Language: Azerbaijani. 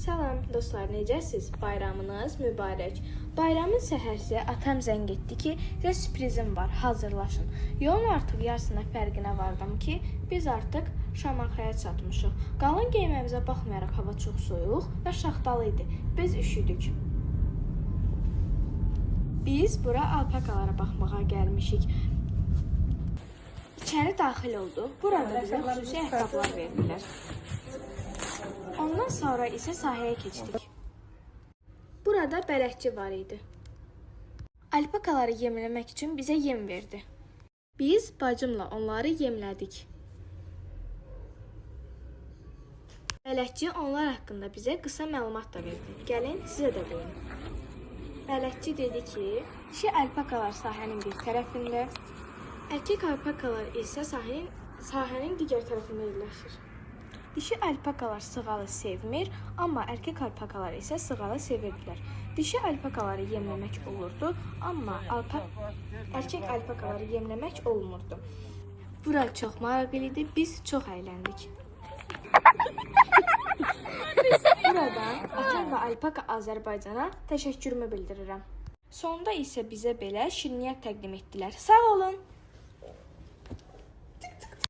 Salam dostlar, necəsiz? Bayramınız mübarək. Bayramın səhərsi atam zəng etdi ki, sizə sürprizim var, hazırlaşın. Yolun artıq yarısına fərqinə vardım ki, biz artıq Şamaxıya çatmışıq. Qalın geyməmizə baxmayaraq hava çox soyuq və şaxtalı idi. Biz üşüdük. Biz bura alpakalara baxmağa gəlmişik. İçəri daxil olduq. Burada bizə xüsusi ayaqqabılar verdilər. Ondan sonra isə sahəyə keçdik. Burada bələdçi var idi. Alpakaları yemləmək üçün bizə yem verdi. Biz bacımla onları yemlədik. Bələdçi onlar haqqında bizə qısa məlumat da verdi. Gəlin sizə də deyim. Bələdçi dedi ki, dişi alpakalar sahənin bir tərəfində, erkək alpakalar isə sahənin digər tərəfində yerləşir. Dişi alpakalar sığalı sevmir, amma erkək alpakalar isə sığalı sevirdilər. Dişi alpakaları yemləmək olurdu, amma erkək alpakaları yemləmək olmurdu. Bura çox maraqlı idi, biz çox əyləndik. Buradan atam və Alpaka Azərbaycana təşəkkürümü bildirirəm. Sonda isə bizə belə şirniyyat təqdim etdilər. Sağ olun!